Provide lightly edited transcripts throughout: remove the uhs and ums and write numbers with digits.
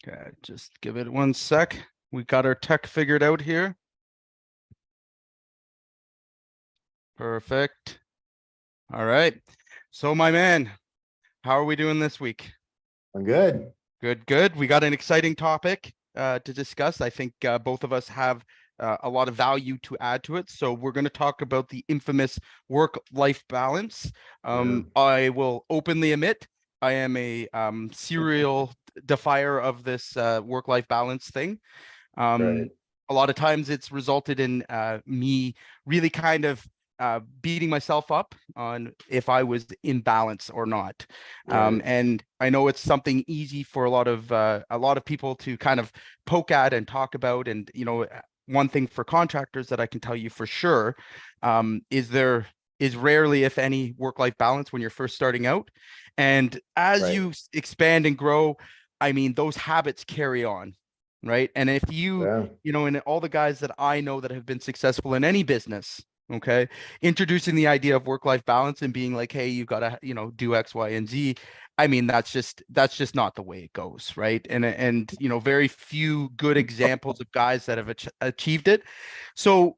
Okay, just give it 1 sec. We got our tech figured out here. Perfect. All right. So my man, how are we doing this week? I'm good. Good, good. We got an exciting topic to discuss. I think both of us have a lot of value to add to it. So we're going to talk about the infamous work-life balance. I will openly admit I am a serial defier of this work-life balance thing. Right. A lot of times it's resulted in me really kind of beating myself up on if I was in balance or not. Right. And I know it's something easy for a lot of people to kind of poke at and talk about. And one thing for contractors that I can tell you for sure is there is rarely, if any, work-life balance when you're first starting out. And as Right. you expand and grow, I mean, those habits carry on, right? And if Yeah. and all the guys that I know that have been successful in any business, okay, introducing the idea of work-life balance and being like, hey, you got to, do X, Y, and Z. I mean, that's just not the way it goes, right? And very few good examples of guys that have achieved it. So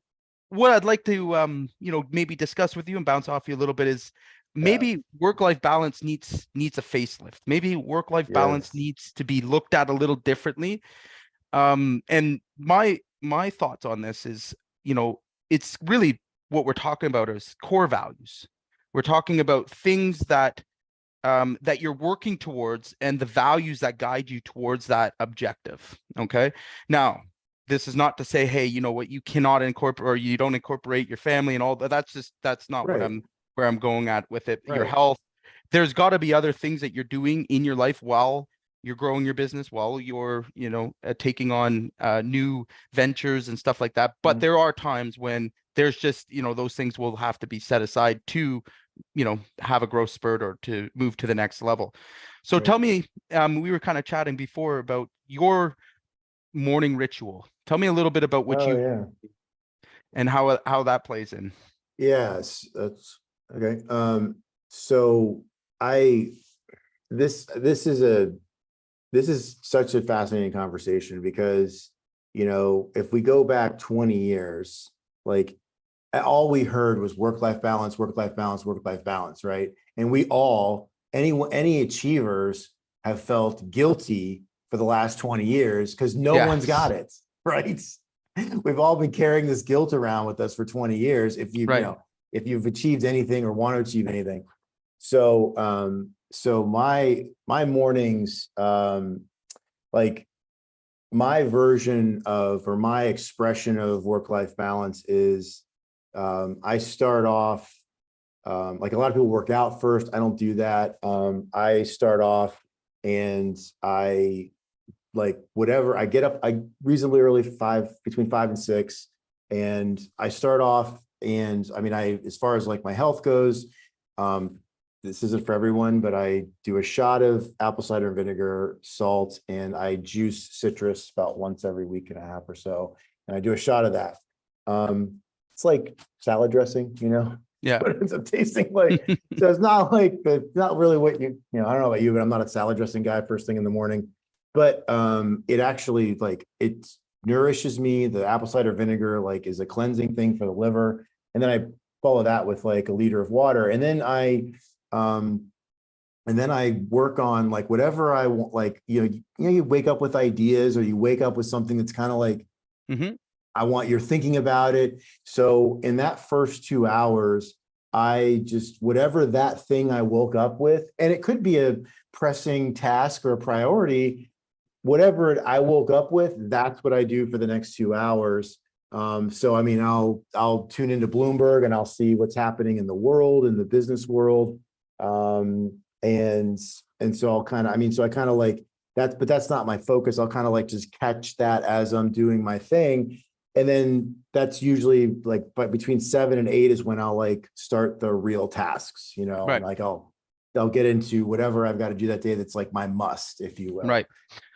what I'd like to maybe discuss with you and bounce off you a little bit is Yeah. maybe work-life balance needs a facelift. Maybe work-life balance Yes. needs to be looked at a little differently. And my thoughts on this is, it's really what we're talking about is core values. We're talking about things that you're working towards and the values that guide you towards that objective. Okay. Now, this is not to say, hey, you know what, you cannot incorporate or you don't incorporate your family and all that. That's not what Right. I'm where I'm going at with it. Your Right. health, there's got to be other things that you're doing in your life while you're growing your business, while you're, taking on new ventures and stuff like that. But Mhm. there are times when there's just, those things will have to be set aside to have a growth spurt or to move to the next level. So Right. tell me, we were kind of chatting before about your morning ritual. Tell me a little bit about what Oh you yeah. and how that plays in. Yes. That's okay. So I this is such a fascinating conversation because if we go back 20 years, like all we heard was work-life balance, work-life balance, work-life balance, right? And we all, any achievers have felt guilty for the last 20 years because no one's got Yes. it, right? We've all been carrying this guilt around with us for 20 years if Right. if you've achieved anything or want to achieve anything. So my mornings, like my version of or my expression of work-life balance is I start off like a lot of people work out first. I don't do that. I start off and I like whatever I get up, I reasonably early, between 5 and 6. And I start off and I mean, as far as like my health goes, this isn't for everyone, but I do a shot of apple cider vinegar, salt, and I juice citrus about once every week and a half or so. And I do a shot of that. It's like salad dressing, Yeah. what it ends up tasting like. So it's not like not really what I don't know about you, but I'm not a salad dressing guy first thing in the morning. But it actually like it nourishes me. The apple cider vinegar like is a cleansing thing for the liver. And then I follow that with like a liter of water. Um and then I work on like whatever I want, like you wake up with ideas or you wake up with something that's kind of like Mm-hmm. I want you're thinking about it. So in that first 2 hours, I just whatever that thing I woke up with, and it could be a pressing task or a priority, whatever I woke up with, that's what I do for the next 2 hours. So I mean, I'll tune into Bloomberg and I'll see what's happening in the world, in the business world. And so I'll kind of, I mean, so I kind of like that's, but that's not my focus. I'll kind of like just catch that as I'm doing my thing. And then that's usually like, but between 7 and 8 is when I'll like start the real tasks, and Right. like I'll get into whatever I've got to do that day. That's like my must, if you will. Right.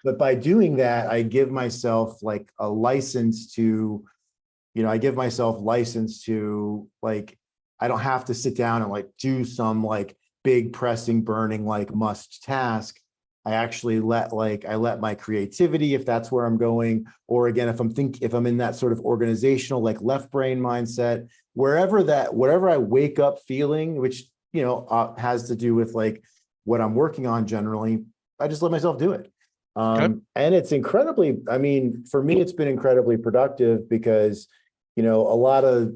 But by doing that, I give myself like a license to, I give myself license to like, I don't have to sit down and like do some like big pressing, burning, like must task. I actually I let my creativity, if that's where I'm going, or again, if I'm in that sort of organizational, like left brain mindset, whatever I wake up feeling, which, has to do with like what I'm working on generally, I just let myself do it. Okay. And it's incredibly, I mean, for me, it's been incredibly productive because, a lot of,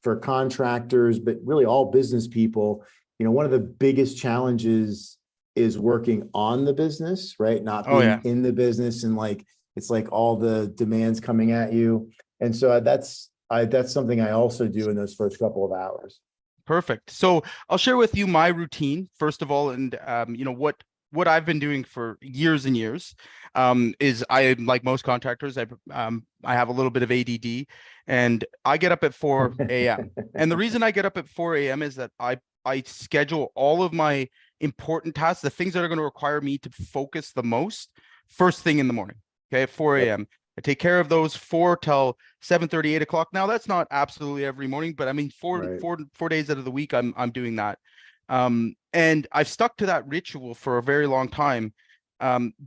for contractors, but really all business people, one of the biggest challenges is working on the business, right? Not Oh yeah. being in the business and like, it's like all the demands coming at you. And so that's something I also do in those first couple of hours. Perfect. So I'll share with you my routine first of all, and what I've been doing for years and years is I, like most contractors, I have a little bit of ADD, and I get up at 4 a.m. And the reason I get up at 4 a.m. is that I schedule all of my important tasks, the things that are going to require me to focus the most, first thing in the morning. Okay, at 4 Yep. a.m. I take care of those 4 till 7:30, 8 o'clock. Now that's not absolutely every morning, but I mean Right. 4 days out of the week I'm doing that. And I've stuck to that ritual for a very long time,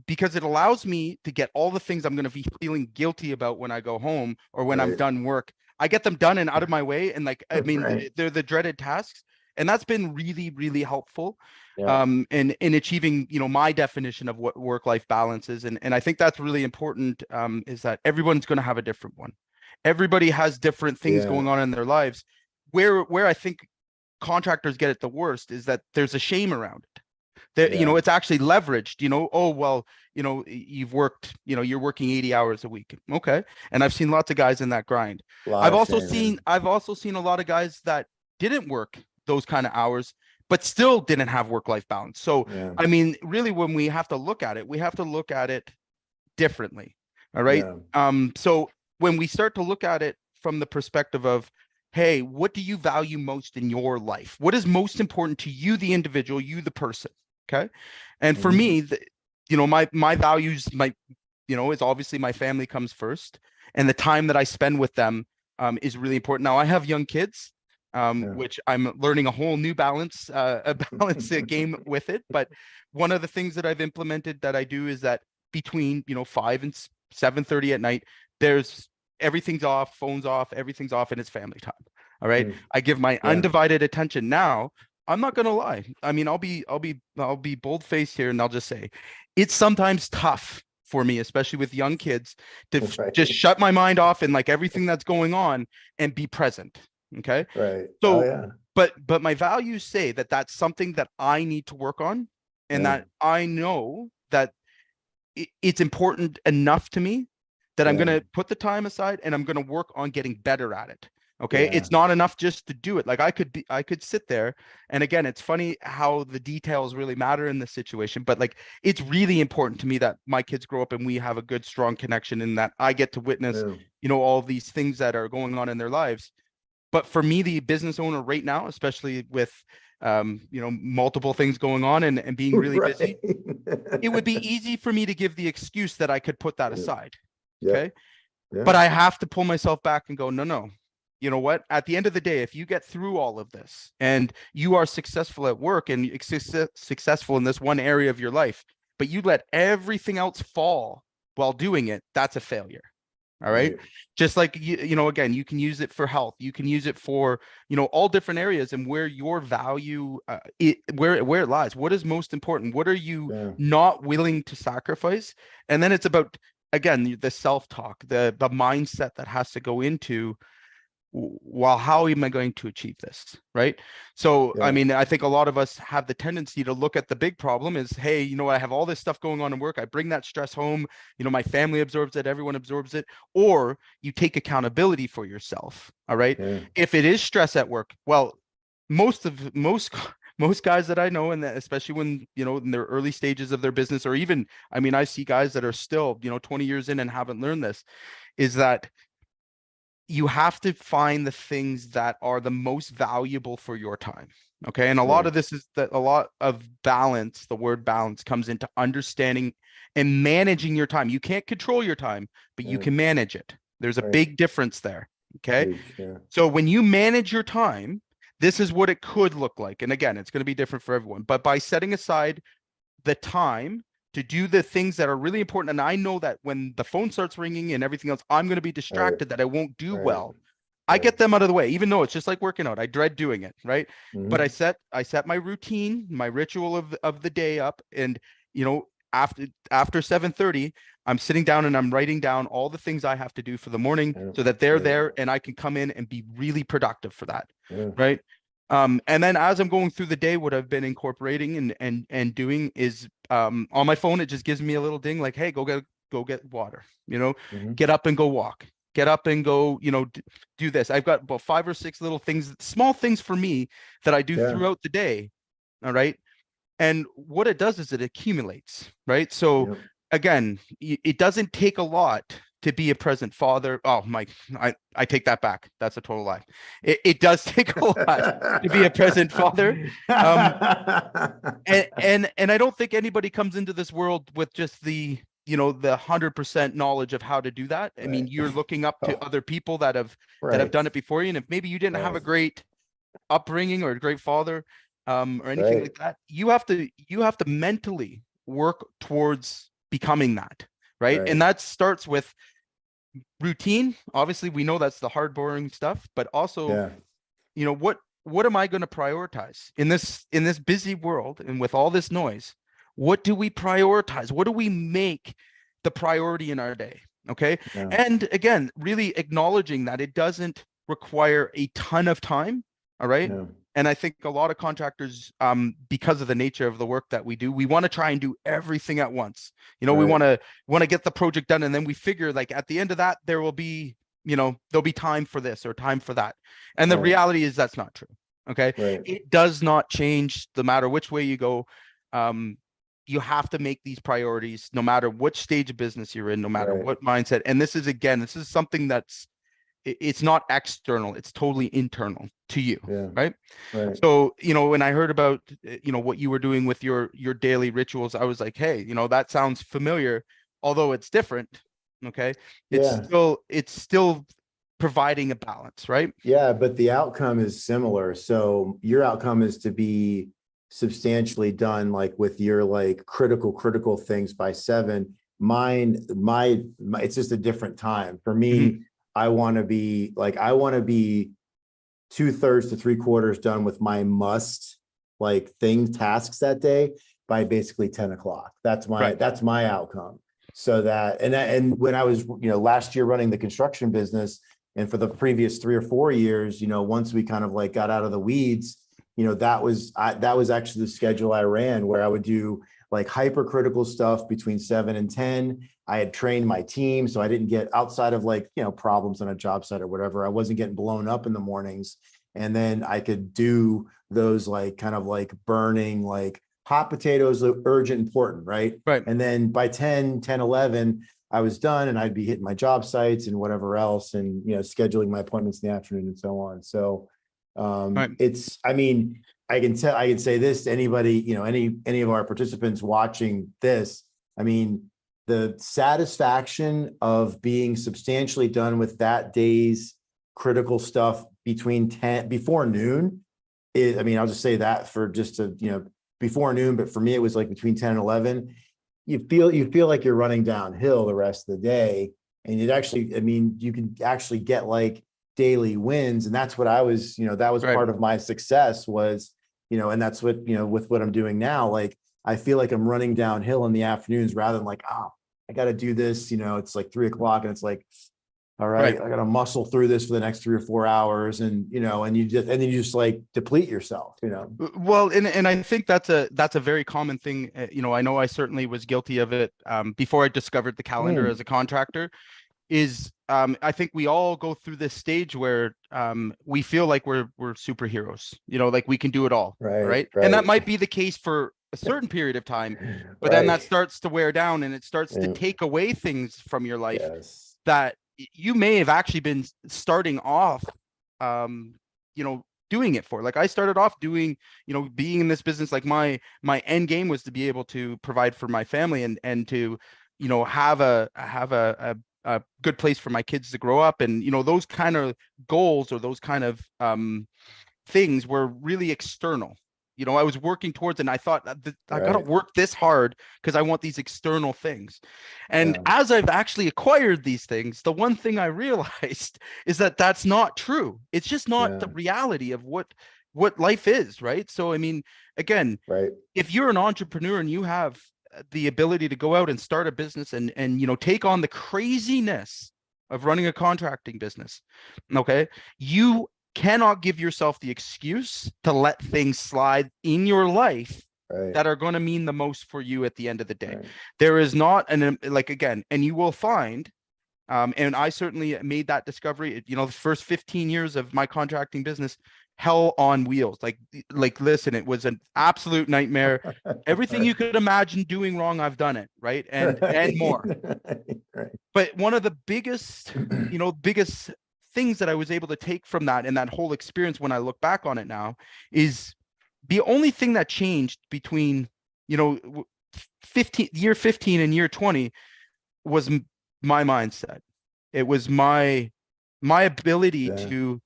because it allows me to get all the things I'm going to be feeling guilty about when I go home or when I'm Right. done work. I get them done and out of my way, and like I mean Right. they're the dreaded tasks, and that's been really really helpful Yeah. in achieving my definition of what work-life balance is. And I think that's really important, is that everyone's going to have a different one. Everybody has different things Yeah. going on in their lives. Where I think contractors get it the worst is that there's a shame around it. That Yeah. it's actually leveraged. Oh well, you've worked, you're working 80 hours a week. Okay. And I've seen lots of guys in that grind. A lot I've of also shame, seen man. I've also seen a lot of guys that didn't work those kind of hours, but still didn't have work-life balance. So Yeah. I mean, really, when we have to look at it, we have to look at it differently. All right. Yeah. So when we start to look at it from the perspective of, hey, what do you value most in your life? What is most important to you, the individual, you, the person? Okay. And for Mhm. me, my values, is obviously my family comes first, and the time that I spend with them is really important. Now I have young kids, Yeah. which I'm learning a whole new a balance game with it. But one of the things that I've implemented that I do is that between 5 and 7:30 at night, there's everything's off, phones off, everything's off, and it's family time. All right. Mm. I give my Yeah. undivided attention. Now, I'm not gonna lie. I mean, I'll be bold-faced here, and I'll just say it's sometimes tough for me, especially with young kids, to just Right. shut my mind off and like everything that's going on and be present. Okay. Right. Oh So, yeah. but my values say that that's something that I need to work on, and Yeah. that I know that it's important enough to me that I'm going Yeah. to put the time aside and I'm going to work on getting better at it. Okay. Yeah. It's not enough just to do it. Like I could sit there. And again, it's funny how the details really matter in this situation, but like, it's really important to me that my kids grow up and we have a good, strong connection, and that I get to witness, Yeah. all these things that are going on in their lives. But for me, the business owner right now, especially with, multiple things going on and being really Right. busy, it would be easy for me to give the excuse that I could put that Yeah. aside. Yep. Okay. Yeah. But I have to pull myself back and go, no, no. You know what? At the end of the day, if you get through all of this and you are successful at work and successful in this one area of your life, but you let everything else fall while doing it, that's a failure. All right. Right. Just like, again, you can use it for health. You can use it for, all different areas, and where your value, where it lies. What is most important? What are you Yeah. not willing to sacrifice? And then it's about, again, the self-talk, the mindset that has to go into, well, how am I going to achieve this? Right. So, I Yeah. mean, I think a lot of us have the tendency to look at the big problem is, hey, I have all this stuff going on in work. I bring that stress home. My family absorbs it. Everyone absorbs it. Or you take accountability for yourself. All right. Yeah. If it is stress at work, well, most most guys that I know, and that especially when, in their early stages of their business, or even, I mean, I see guys that are still, 20 years in and haven't learned this, is that you have to find the things that are the most valuable for your time. Okay. And a lot Yeah. of this is that a lot of balance, the word balance comes into understanding and managing your time. You can't control your time, but you Yeah. can manage it. There's a Right. big difference there. Okay. Huge. Yeah. So when you manage your time, this is what it could look like. And again, it's going to be different for everyone, but by setting aside the time to do the things that are really important. And I know that when the phone starts ringing and everything else, I'm going to be Right. distracted, that I won't do Right. well. I Right. get them out of the way, even though it's just like working out. I dread doing it, right? But Hmm. I set my routine, my ritual of the day up, and you know, after 7:30, I'm sitting down and I'm writing down all the things I have to do for the morning Yeah. so that they're Yeah. there and I can come in and be really productive for that, Yeah. right? And then as I'm going through the day, what I've been incorporating and doing is on my phone, it just gives me a little ding like, hey, go get water, Hmm. get up and go walk, get up and go, do this. I've got about 5 or 6 little things, small things for me that I do Yeah. throughout the day. All right. And what it does is it accumulates, right? So Yep. again, it doesn't take a lot to be a present father. Oh, Mike, I take that back. That's a total lie. It does take a lot to be a present father. Um, and I don't think anybody comes into this world with just the 100% knowledge of how to do that. I mean, Right. you're looking up to Oh, other people that have right. done it before you. And if maybe you didn't have Right. a great upbringing or a great father, or anything Right. like that, you have to mentally work towards becoming that, right? And Right. that starts with routine. Obviously, we know that's the hard, boring stuff, but also, Yeah. what am I going to prioritize in this busy world and with all this noise? What do we prioritize? What do we make the priority in our day? Okay. Yeah. And again, really acknowledging that it doesn't require a ton of time. All right. Yeah. And I think a lot of contractors, because of the nature of the work that we do, we want to try and do everything at once. We Right. want to get the project done, and then we figure like at the end of that, there'll be time for this or time for that. And the Right. reality is that's not true. Okay. Right. It does not change no matter which way you go. Um, you have to make these priorities no matter which stage of business you're in, no matter Right. what mindset. And this is something it's not external, it's totally internal to you, Yeah. right? Right. So, when I heard about, what you were doing with your daily rituals, I was like, hey, that sounds familiar, although it's different. Okay. Yeah. It's still providing a balance, right? Yeah, but the outcome is similar. So your outcome is to be substantially done, like with your like critical things by 7. Mine, it's just a different time. For Mhm. me, I want to be 2/3 to 3/4 done with my tasks that day by basically 10 o'clock. Right. That's my outcome. So and when I was, last year running the construction business, and for the previous 3 or 4 years, once we kind of like got out of the weeds, that was actually the schedule I ran, where I would do like hypercritical stuff between 7 and 10. I had trained my team, so I didn't get outside of like, problems on a job site or whatever. I wasn't getting blown up in the mornings. And then I could do those like kind of like burning, like hot potatoes, urgent, important, right? Right. And then by 10, 11, I was done, and I'd be hitting my job sites and whatever else, and scheduling my appointments in the afternoon and so on. So Right. I mean, I can say this to anybody, any of our participants watching this. I mean, the satisfaction of being substantially done with that day's critical stuff before noon is, I mean, I'll just say that for just to, before noon, but for me, it was like between 10 and 11. You feel like you're running downhill the rest of the day. And you can actually get like daily wins. And that's what that was Right. part of my success was, and that's what, with what I'm doing now, like, I feel like I'm running downhill in the afternoons rather than like, oh, I got to do this, it's like 3 o'clock and it's like, all right, Right. I got to muscle through this for the next 3 or 4 hours. And, and then you just like deplete yourself. Well, and I think that's a very common thing. I know I certainly was guilty of it, before I discovered the calendar Mm, as a contractor. I think we all go through this stage where we feel like we're superheroes, like we can do it all, right, right? And that right, might be the case for a certain period of time, but then that right. starts to wear down and it starts to Yeah, take away things from your life yes. that you may have actually been starting off, um, you know, doing it for. Like I started off doing, being in this business, like my end game was to be able to provide for my family and to, have a good place for my kids to grow up. And, those kind of goals or those kind of things were really external. You know, I was working towards it, and I thought I got to Right. work this hard because I want these external things. And Yeah. as I've actually acquired these things, the one thing I realized is that that's not true. It's just not Yeah. the reality of what life is, right? So, I mean, again, Right. if you're an entrepreneur and you have the ability to go out and start a business and you know, take on the craziness of running a contracting business, okay, you cannot give yourself the excuse to let things slide in your life Right. that are going to mean the most for you at the end of the day. Right. There is not an, like, again, and you will find, and I certainly made that discovery, you know, the first 15 years of my contracting business, hell on wheels. Like, listen, it was an absolute nightmare. Everything Right. you could imagine doing wrong, I've done it, right? And Right. more. Right. But one of the biggest, you know, biggest things that I was able to take from that and that whole experience when I look back on it now is the only thing that changed between, you know, 15 and year 20 was my mindset. It was my ability Yeah.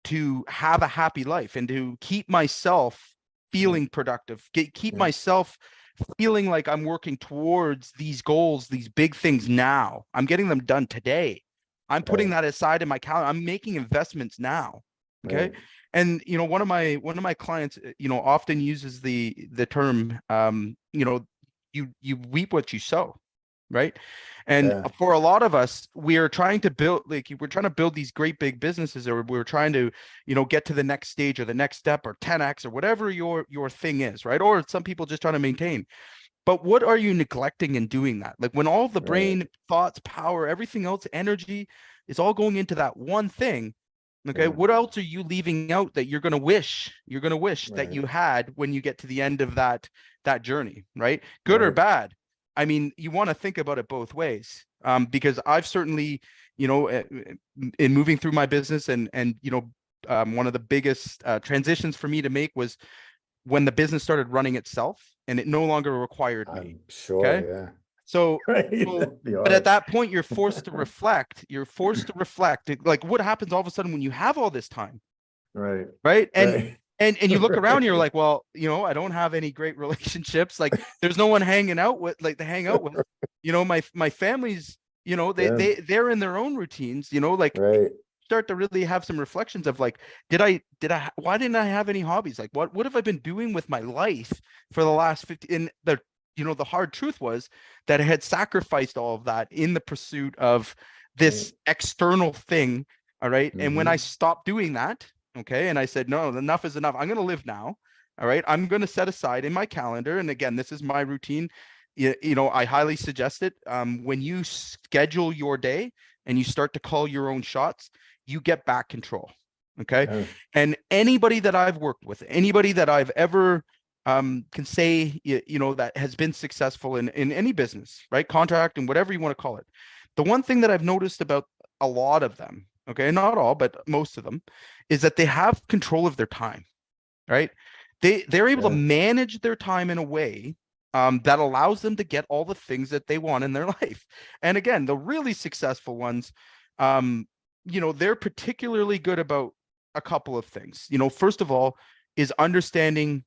to have a happy life and to keep myself Yeah. feeling productive, keep Yeah. myself feeling like I'm working towards these goals, these big things now. I'm getting them done today. I'm putting Right. that aside in my calendar. I'm making investments now. Okay. Right. And you know, one of my clients, you know, often uses the term, you know, you reap what you sow, right? And Yeah. for a lot of us, we are trying to build, like, we're trying to build these great big businesses, or we're trying to, you know, get to the next stage or the next step or 10x or whatever your thing is, right? Or some people just trying to maintain. But what are you neglecting in doing that? Like, when all the Right. brain, thoughts, power, everything else, energy is all going into that one thing. Okay, Yeah. what else are you leaving out that you're gonna wish that Right. you had when you get to the end of that journey, right? Good or Right. bad. I mean, you want to think about it both ways. Because I've certainly, you know, in moving through my business and you know, one of the biggest transitions for me to make was when the business started running itself and it no longer required me. I'm sure. Okay. Yeah. So, Right. so, That'd be but at hard. that point, you're forced to reflect. You're forced to reflect. Like, what happens all of a sudden when you have all this time, Right. right? And Right. and you look around, you're Right. like, well, you know, I don't have any great relationships. Like, there's no one hanging out with, like, to hang out with. You know, my family's, you know, Yeah. they're in their own routines. You know, like, Right. start to really have some reflections of like, why didn't I have any hobbies? Like, what have I been doing with my life for the last 50? And the, you know, the hard truth was that I had sacrificed all of that in the pursuit of Right. this external thing. All right. And when I Mm-hmm. stopped doing that, okay, and I said, no, enough is enough. I'm going to live now. All right. I'm going to set aside in my calendar. And again, this is my routine. You know, I highly suggest it. When you schedule your day and you start to call your own shots, you get back control. Okay. Yeah. And anybody that I've worked with, anybody that I've ever can say, you know, that has been successful in any business, right? Contract and whatever you want to call it. The one thing that I've noticed about a lot of them, okay, not all, but most of them, is that they have control of their time, right? They're able to Yeah. manage their time in a way that allows them to get all the things that they want in their life. And again, the really successful ones, you know, they're particularly good about a couple of things. You know, first of all, is understanding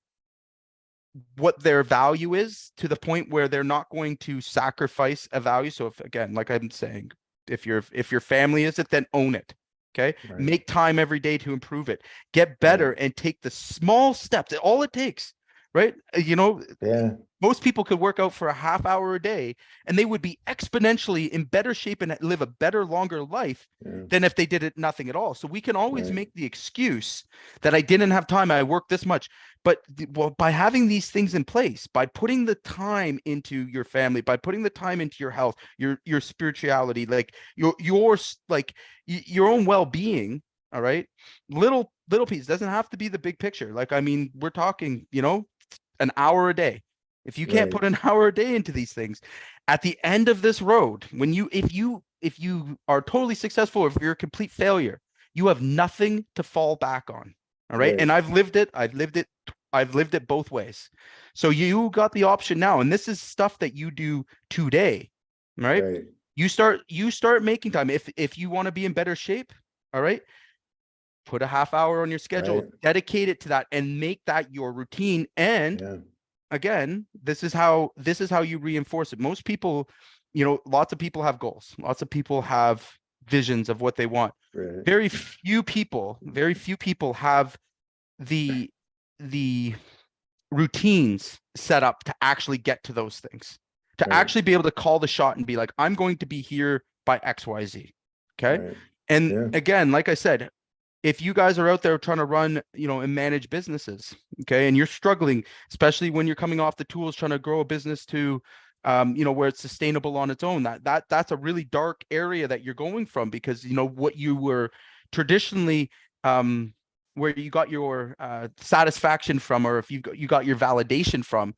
what their value is to the point where they're not going to sacrifice a value. So if, again, like I'm saying, if your family is it, then own it. Okay. Right. Make time every day to improve it. Get better Right. and take the small steps. All it takes, right? You know, Yeah. most people could work out for a half hour a day and they would be exponentially in better shape and live a better, longer life Yeah. than if they did it nothing at all. So we can always Right. make the excuse that I didn't have time, I worked this much. But well, by having these things in place, by putting the time into your family, by putting the time into your health, your spirituality, like your like your own well-being, all right, little piece doesn't have to be the big picture. Like, I mean, we're talking, you know, an hour a day. If you can't Right. put an hour a day into these things, at the end of this road, when you if you are totally successful, or if you're a complete failure, you have nothing to fall back on. All right. Right. And I've lived it both ways. So you got the option now. And this is stuff that you do today. Right. Right. You start making time. If you want to be in better shape, all right, put a half hour on your schedule, Right. dedicate it to that, and make that your routine. And Yeah. again, this is how you reinforce it. Most people, lots of people have goals. Lots of people have visions of what they want. Right. Very few people have the the routines set up to actually get to those things, to Right. actually be able to call the shot and be like, I'm going to be here by XYZ. Okay. Right. And Yeah. again, like I said, if you guys are out there trying to run, and manage businesses, okay, and you're struggling, especially when you're coming off the tools, trying to grow a business to, where it's sustainable on its own, that's a really dark area that you're going from, because, what you were traditionally, where you got your satisfaction from, or if you got your validation from,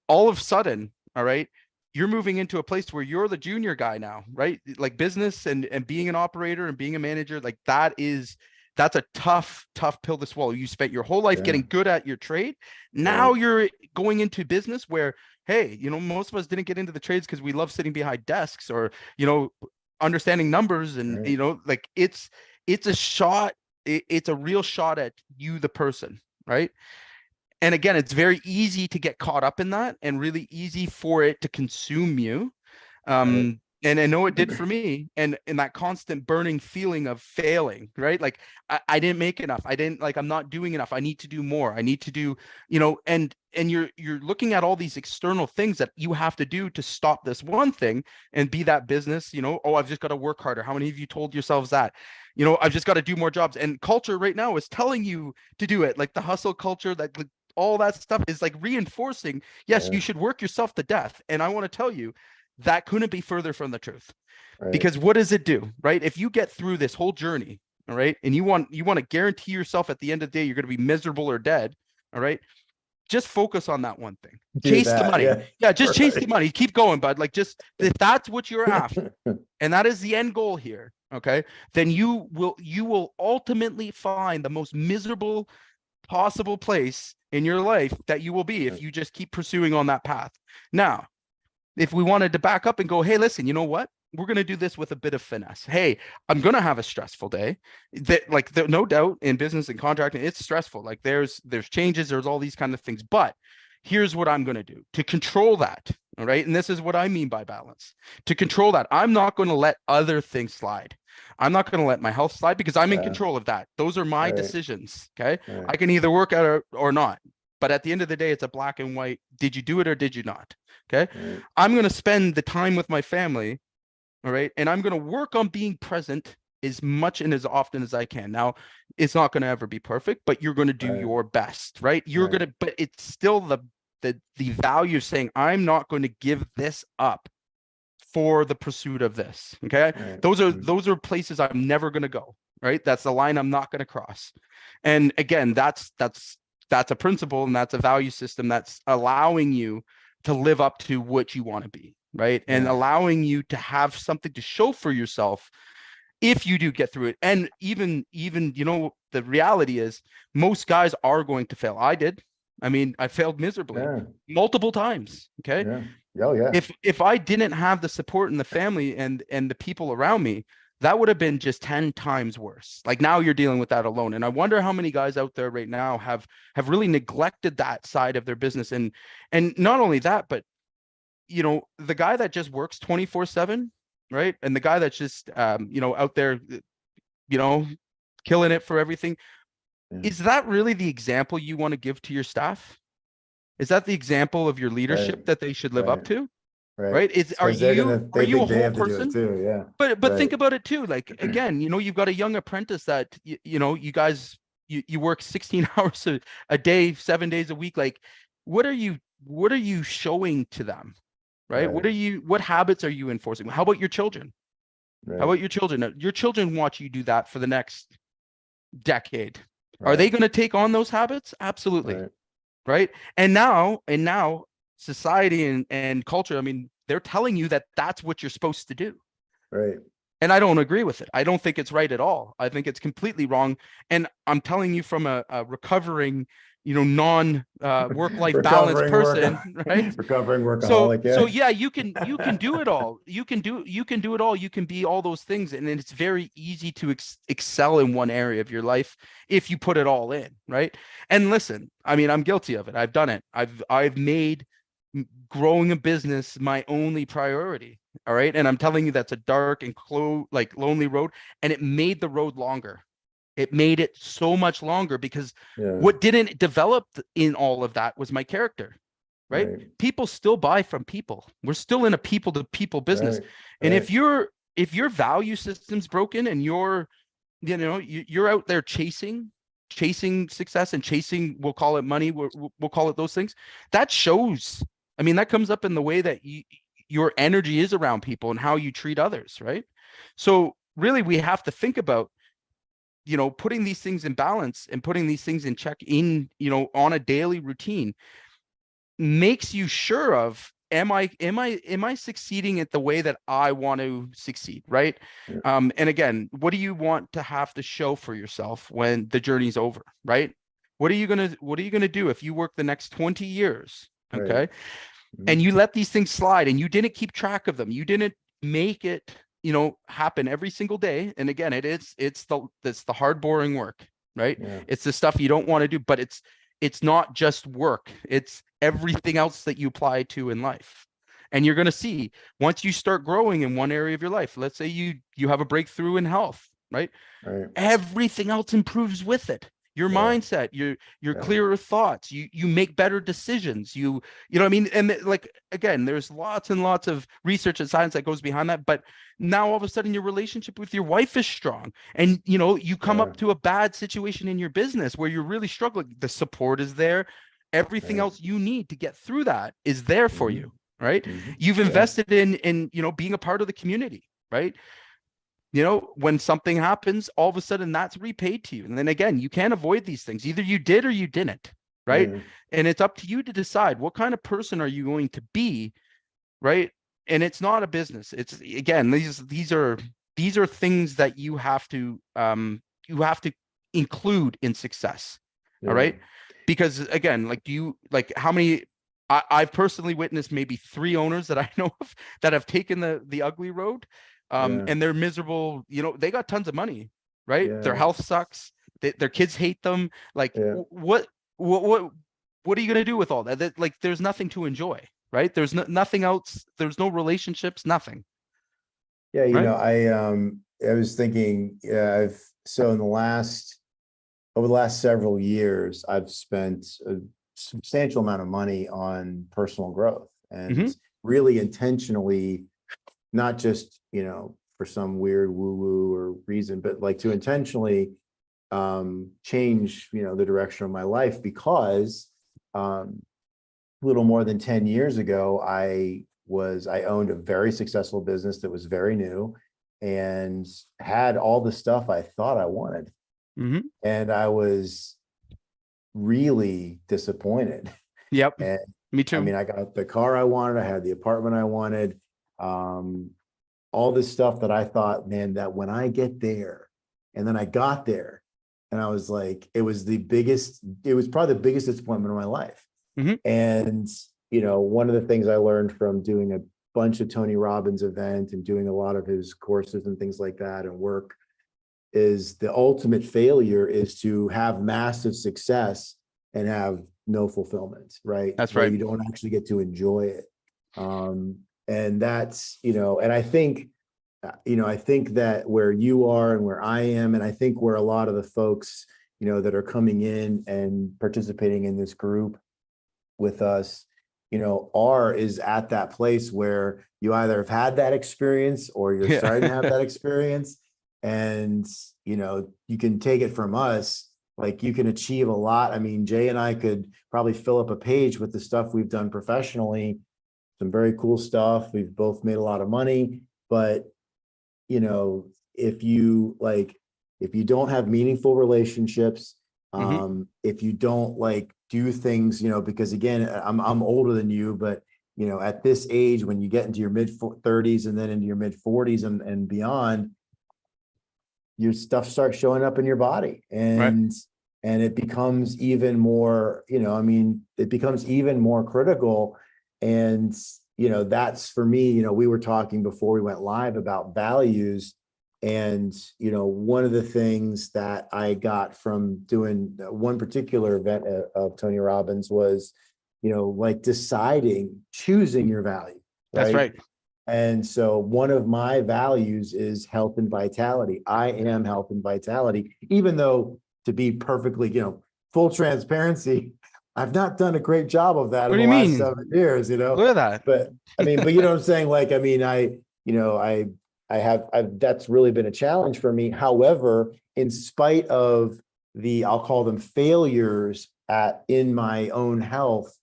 all of a sudden, all right, you're moving into a place where you're the junior guy now, right? Like business and being an operator and being a manager, like that's a tough pill to swallow. You spent your whole life Yeah. getting good at your trade. Now you're going into business where, hey, most of us didn't get into the trades because we love sitting behind desks, or, understanding numbers, and, Right. like it's a shot. It's a real shot at you, the person, right? And again, it's very easy to get caught up in that, and really easy for it to consume you. Right. And I know it did for me, and that constant burning feeling of failing, right? Like I didn't make enough. I'm not doing enough. I need to do more. I need to do, and you're looking at all these external things that you have to do to stop this one thing and be that business, oh, I've just got to work harder. How many of you told yourselves that? I've just got to do more jobs. And culture right now is telling you to do it. Like the hustle culture, that like all that stuff is like reinforcing, yes, Yeah. you should work yourself to death. And I want to tell you, that couldn't be further from the truth. Right. Because what does it do, right? If you get through this whole journey, all right, and you want to guarantee yourself at the end of the day you're going to be miserable or dead, all right, just focus on that one thing. Do Chase the that. money. Yeah. Yeah, just chase the Right. money. Keep going, bud. Like, just if that's what you're after, and that is the end goal here, okay, then you will ultimately find the most miserable possible place in your life that you will be if you just keep pursuing on that path. Now, if we wanted to back up and go, hey, listen, you know what? We're going to do this with a bit of finesse. Hey, I'm going to have a stressful day. No doubt in business and contracting, it's stressful. Like there's changes, there's all these kind of things. But here's what I'm going to do to control that. All right. And this is what I mean by balance. To control that, I'm not going to let other things slide. I'm not going to let my health slide, because I'm in Yeah. control of that. Those are my Right. decisions. Okay. Right. I can either work out or not. But at the end of the day, it's a black and white. Did you do it or did you not? Okay. Right. I'm going to spend the time with my family. All right. And I'm going to work on being present as much and as often as I can. Now, it's not going to ever be perfect, but you're going to do Right. your best, right? You're Right. going to, but it's still the value of saying, I'm not going to give this up for the pursuit of this. Okay. Right. Those are places I'm never going to go. Right. That's the line I'm not going to cross. And again, that's a principle, and that's a value system that's allowing you to live up to what you want to be, right? And Yeah. allowing you to have something to show for yourself if you do get through it. And even the reality is most guys are going to fail. I did. I mean, I failed miserably Yeah. multiple times. Okay. Yeah. Oh, yeah. If I didn't have the support and the family and the people around me, that would have been just 10 times worse. Like now you're dealing with that alone. And I wonder how many guys out there right now have really neglected that side of their business. And not only that, but the guy that just works 24/7, right? And the guy that's just out there, killing it for everything. Yeah. Is that really the example you want to give to your staff? Is that the example of your leadership Right. that they should live up Right. to? Right. Right? Are Because they you a think they whole have to do it person? too. Yeah. But Right. think about it too. Like again, you've got a young apprentice that you guys you work 16 hours a day, 7 days a week. Like, what are you showing to them? Right? Right. What habits are you enforcing? How about your children? How Right. about your children? Your children watch you do that for the next decade. Are Right. they going to take on those habits? Absolutely. Right. Right? And now society and culture, I mean, they're telling you that that's what you're supposed to do. Right. And I don't agree with it. I don't think it's right at all. I think it's completely wrong. And I'm telling you from a recovering, non work-life balance Recovering work, person, right? recovering So workaholic. so Yeah. yeah, you can do it all. You can do it all. You can be all those things, and it's very easy to excel in one area of your life if you put it all in, right? And listen, I mean, I'm guilty of it. I've done it. I've made growing a business my only priority. All right. And I'm telling you, that's a dark and like lonely road. And it made the road longer. It made it so much longer because Yeah. what didn't develop in all of that was my character, right? Right. People still buy from people. We're still in a people to people business. Right. And Right. if your value system's broken and you're out there chasing success and chasing, we'll call it money, we'll call it those things, that shows. I mean, that comes up in the way that your energy is around people and how you treat others, right? So really we have to think about, putting these things in balance and putting these things in check on a daily routine makes you sure of, am I succeeding at the way that I want to succeed, right? Yeah. And again, what do you want to have to show for yourself when the journey's over, right? What are you gonna do if you work the next 20 years, Right. okay, and Mhm. you let these things slide and you didn't keep track of them, you didn't make it, happen every single day? And again, it's the hard, boring work, right? Yeah. It's the stuff you don't want to do, but it's not just work, it's everything else that you apply to in life. And you're going to see, once you start growing in one area of your life, let's say you have a breakthrough in health, right? Right. Everything else improves with it. Your Yeah. mindset, your Yeah. clearer thoughts, you make better decisions, you know what I mean? And like, again, there's lots and lots of research and science that goes behind that, but now all of a sudden your relationship with your wife is strong, and you come Yeah. up to a bad situation in your business where you're really struggling, the support is there, everything Right. else you need to get through that is there for Hmm. you, right? Hmm. You've Yeah. invested in being a part of the community, right? When something happens, all of a sudden that's repaid to you. And then again, you can't avoid these things. Either you did or you didn't, right? Yeah. And it's up to you to decide, what kind of person are you going to be, right? And it's not a business. It's, again, these are things that you have to include in success. All Yeah. right. Because again, like, how many, I've personally witnessed maybe 3 owners that I know of that have taken the ugly road, Yeah. and they're miserable. They got tons of money, right? Their Yeah. health sucks. Their kids hate them. Like, Yeah. what are you gonna do with all that? Like, there's nothing to enjoy, right? There's nothing else. There's no relationships, nothing, Yeah. right? I was thinking, yeah, so in over the last several years, I've spent a substantial amount of money on personal growth, Hmm. and really intentionally, not just, for some weird woo woo or reason, but like to intentionally change, the direction of my life, because a little more than 10 years ago, I owned a very successful business that was very new and had all the stuff I thought I wanted. Hmm. And I was really disappointed. Yep. And Me I too. mean, I got the car I wanted, I had the apartment I wanted, um, all this stuff that I thought, man, that when I get there, and then I got there, and I was like, it was probably the biggest disappointment of my life. Hmm. And, one of the things I learned from doing a bunch of Tony Robbins event and doing a lot of his courses and things like that and work, is the ultimate failure is to have massive success and have no fulfillment, right? That's Where right. you don't actually get to enjoy it. And that's, and I think that where you are and where I am, and I think where a lot of the folks, that are coming in and participating in this group with us, is at that place where you either have had that experience or you're Yeah. starting to have that experience. And, you can take it from us, like you can achieve a lot. I mean, Jay and I could probably fill up a page with the stuff we've done professionally, some very cool stuff. We've both made a lot of money, but if you don't have meaningful relationships, Hmm. if you don't like do things, because again, I'm older than you, but at this age, when you get into your mid 30s and then into your mid 40s and beyond, your stuff starts showing up in your body, Right. and it becomes even more, it becomes even more critical. And, that's for me, we were talking before we went live about values. And, one of the things that I got from doing one particular event of Tony Robbins was, like choosing your value, That's right? right. And so one of my values is health and vitality. I am health and vitality, even though, to be perfectly, full transparency, I've not done a great job of that What in do the you last mean? 7 years, Look at but but you know what I'm saying? Like, I've that's really been a challenge for me. However, in spite of I'll call them failures in my own health,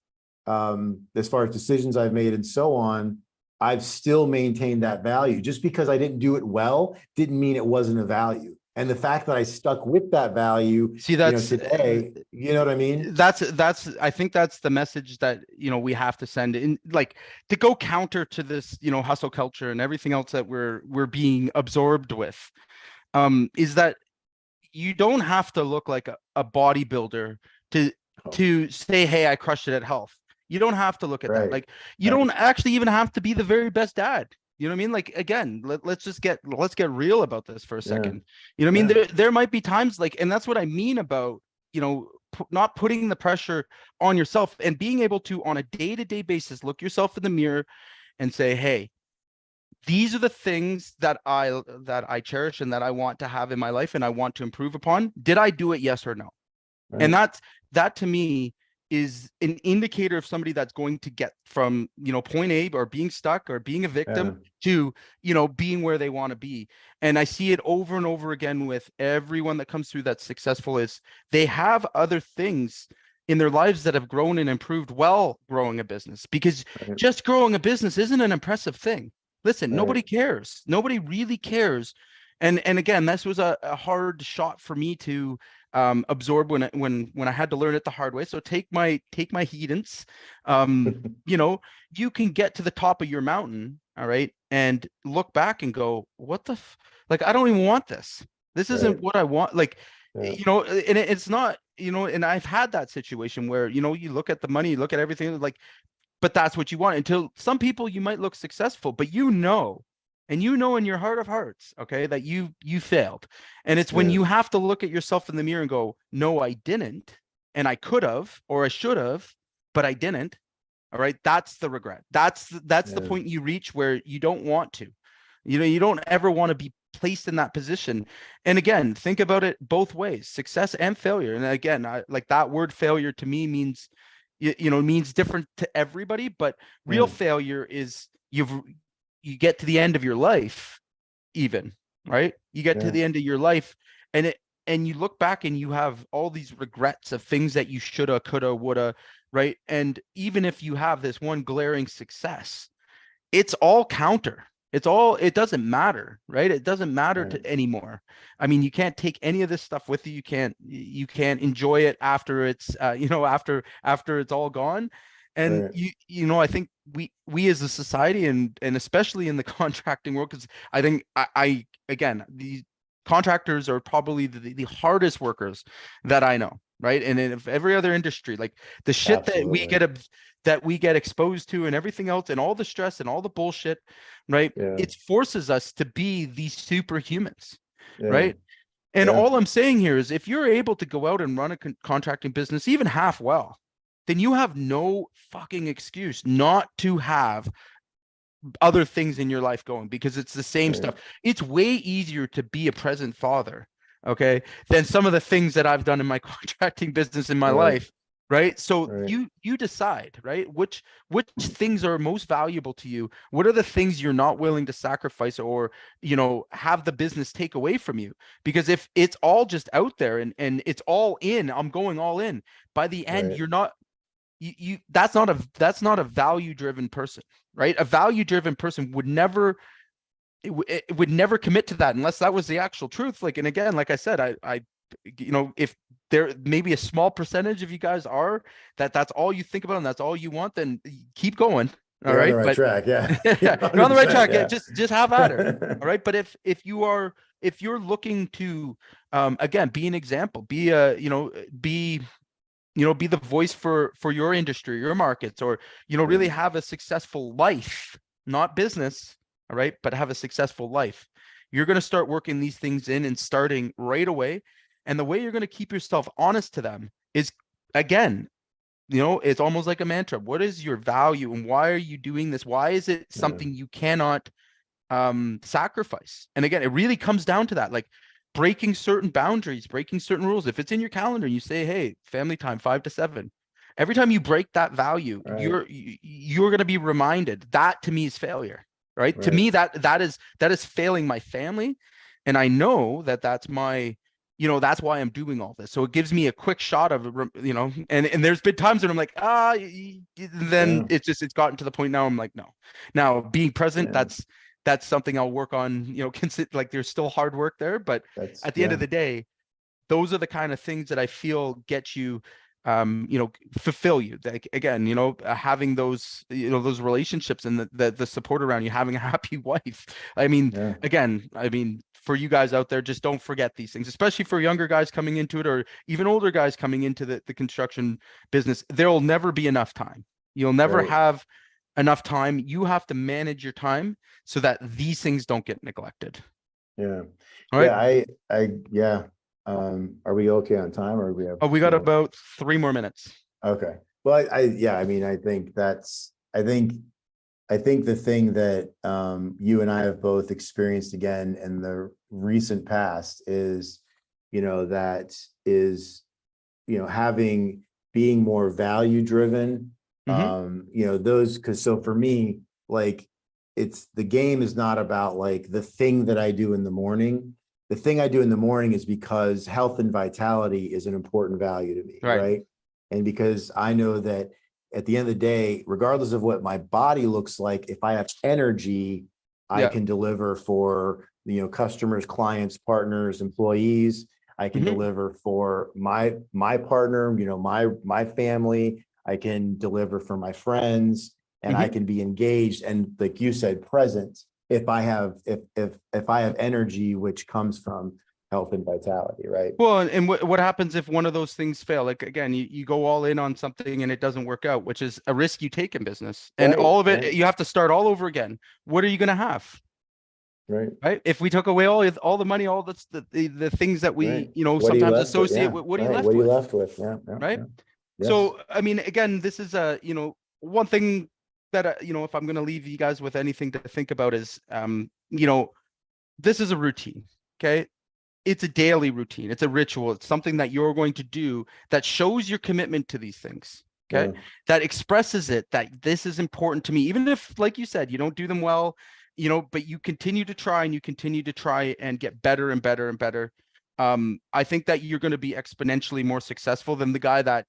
as far as decisions I've made and so on, I've still maintained that value. Just because I didn't do it well didn't mean it wasn't a value. And the fact that I stuck with that value, See, that's today, you know what I mean? I think that's the message that we have to send in, like, to go counter to this hustle culture and everything else that we're being absorbed with, is that you don't have to look like a bodybuilder to Oh, to say, hey, I crushed it at health. You don't have to look at that. right. Like, you Right. don't actually even have to be the very best dad. You know what I mean? Like, again, let's get real about this for a Yeah. second. You know what I mean? Yeah. There might be times, like, and that's what I mean about, not putting the pressure on yourself and being able to, on a day-to-day basis, look yourself in the mirror and say, hey, these are the things that I cherish and that I want to have in my life and I want to improve upon. Did I do it? Yes or no? And Right. that to me is an indicator of somebody that's going to get from, point A, or being stuck or being a Yeah. victim, to, being where they want to be. And I see it over and over again with everyone that comes through that's successful, is they have other things in their lives that have grown and improved while growing a business, because Right. just growing a business isn't an impressive thing. Listen, Right. nobody cares. Nobody really cares. And again, this was a hard shot for me to absorb when I had to learn it the hard way. So take my heedance. You can get to the top of your mountain, all right, and look back and go, what the like, I don't even want this. This Right. isn't what I want. Like, Yeah. and it's not, and I've had that situation where, you look at the money, you look at everything, like, but that's what you want. Until some people, you might look successful, but and in your heart of hearts, okay, that you failed. And it's when Yeah. you have to look at yourself in the mirror and go, no, I didn't, and I could have, or I should have, but I didn't. All right, that's the regret. That's the Yeah. point you reach where you don't want to. You don't ever want to be placed in that position. And again, think about it both ways, success and failure. And again, like, that word failure to me means, means different to everybody, but real Yeah. failure is you get to the end of your life, even, right? You get to Yeah. the end of your life, and you look back and you have all these regrets of things that you shoulda, coulda, woulda, right? And even if you have this one glaring success, it's all counter. It doesn't matter, right? It doesn't matter Right. to anymore. I mean, you can't take any of this stuff with you. You can't enjoy it after it's after it's all gone. And Right. I think we as a society, and especially in the contracting world, because I think I again, the contractors are probably the hardest workers that I know, right? And in every other industry, like, the shit Absolutely. that we get exposed to and everything else, and all the stress and all the bullshit, right? Yeah. It forces us to be these superhumans, Yeah. right? And Yeah. all I'm saying here is, if you're able to go out and run a contracting business even half well, then you have no fucking excuse not to have other things in your life going, because it's the same Right. stuff. It's way easier to be a present father, okay, than some of the things that I've done in my contracting business in my Right. life, right? So Right. you decide, right, which things are most valuable to you. What are the things you're not willing to sacrifice, or have the business take away from you? Because if it's all just out there, and it's all in, I'm going all in, by the end, Right. you're not, that's not a value driven person, right? A value driven person would never, it would never commit to that unless that was the actual truth. Like, and again, like I said, I if there maybe a small percentage of you guys are, that's all you think about and that's all you want, then keep going. All You're on the right. right But track. Yeah. you're on the right 100%. track. Yeah, Yeah. just have at it. All right. But if you're looking to again, be an example, be a, be be the voice for your industry, your markets, or Yeah. really have a successful life, not business, all right, but have a successful life. You're going to start working these things in and starting right away. And the way you're going to keep yourself honest to them is, again, it's almost like a mantra. What is your value and why are you doing this? Why is it Yeah. something you cannot sacrifice? And again, it really comes down to that, like breaking certain boundaries, breaking certain rules. If it's in your calendar, you say, hey, family time 5 to 7. Every time you break that value, Right. you're going to be reminded. That to me is failure, right? To Right. me, that is failing my family. And I know that that's my, that's why I'm doing all this. So it gives me a quick shot of, and there's been times when I'm like, then Yeah. it's gotten to the point now I'm like, no. Now being present, Yeah. that's something I'll work on, like there's still hard work there, but That's, at the end yeah. of the day, those are the kind of things that I feel get you, fulfill you. Like, again, having those, those relationships and the support around you, having a happy wife. I mean, Yeah. again, for you guys out there, just don't forget these things, especially for younger guys coming into it, or even older guys coming into the construction business. There'll never be enough time. You'll never Right. have enough time. You have to manage your time so that these things don't get neglected. Yeah. All right. Yeah. Yeah. Are we okay on time or do we have Oh, we got more? about 3 more minutes. Okay. Well, yeah, I mean, I think the thing that you and I have both experienced again in the recent past is, that is, having, being more value driven, Mm-hmm. those, because so for me, like, it's, the game is not about like the thing that I do in the morning. The thing I do in the morning is because health and vitality is an important value to me, Right. right? And because I know that at the end of the day, regardless of what my body looks like, if I have energy, I Yeah. can deliver for, customers, clients, partners, employees. I can Mm-hmm. deliver for my partner, my family. I can deliver for my friends, and I Mm-hmm. can be engaged and, like you said, present if I have, if I have energy, which comes from health and vitality, right? Well, and what happens if one of those things fail? Like, again, you go all in on something and it doesn't work out, which is a risk you take in business, and Right, all of right, it, you have to start all over again. What are you going to have? right, Right? If we took away all the money, all the things that right. we, What are you sometimes left with? associate Yeah, with, what are you right. What left are you with? left with? Yeah, yeah, Right? yeah. Yes. So, I mean, again, this is a, one thing that, if I'm going to leave you guys with anything to think about is, this is a routine. Okay. It's a daily routine. It's a ritual. It's something that you're going to do that shows your commitment to these things. Okay. Yeah, That expresses it, that this is important to me, even if, like you said, you don't do them well, but you continue to try and you continue to try and get better and better and better. I think that you're going to be exponentially more successful than the guy that,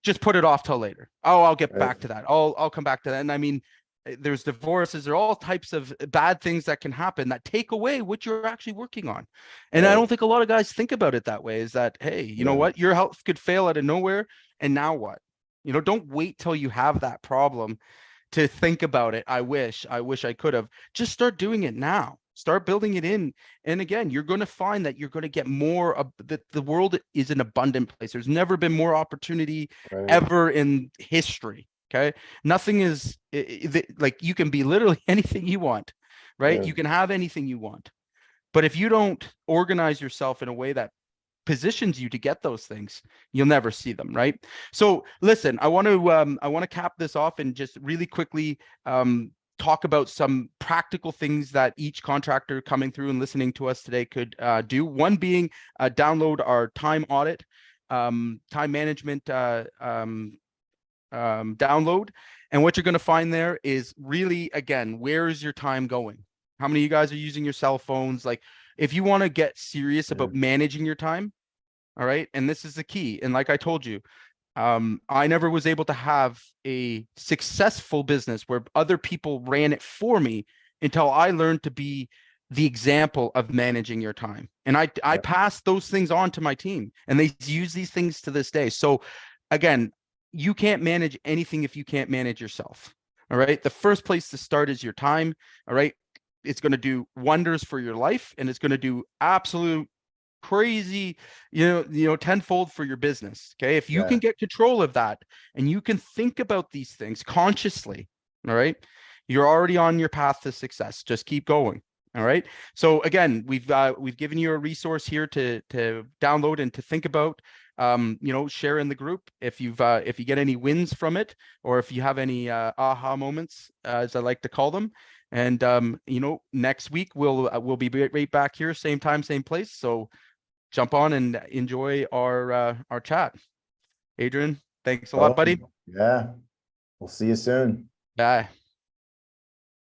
just put it off till later. Oh, I'll get right, back to that. I'll come back to that. And I mean, there's divorces, there are all types of bad things that can happen that take away what you're actually working on. And I right. don't think a lot of guys think about it that way, is that, hey, you know Yeah, what? Your health could fail out of nowhere. And now what? Don't wait till you have that problem to think about it. I wish I could have. Just start doing it now. Start building it in. And again, you're going to find that you're going to get more of the world is an abundant place. There's never been more opportunity right. ever in history. Okay. Nothing is like, you can be literally anything you want, right? Yeah, You can have anything you want. But if you don't organize yourself in a way that positions you to get those things, you'll never see them, right? So listen, I want to cap this off and just really quickly talk about some practical things that each contractor coming through and listening to us today could do. One being download our time audit, time management download. And what you're going to find there is really, again, where is your time going? How many of you guys are using your cell phones? Like, if you want to get serious yeah, about managing your time, all right, and this is the key. And like I told you, I never was able to have a successful business where other people ran it for me until I learned to be the example of managing your time. And I yeah, passed those things on to my team, and they use these things to this day. So again, you can't manage anything if you can't manage yourself, All right. The first place to start is your time. All right. It's going to do wonders for your life, and it's going to do absolute crazy, tenfold for your business. Okay. If you can Yeah. get control of that and you can think about these things consciously, all right, you're already on your path to success. Just keep going. All right. So again, we've given you a resource here to download and to think about. Share in the group if you get any wins from it, or if you have any aha moments, as I like to call them. And next week we'll be right back here, same time, same place. So jump on and enjoy our chat. Adrian, thanks a lot, buddy. Oh, yeah. We'll see you soon. Bye.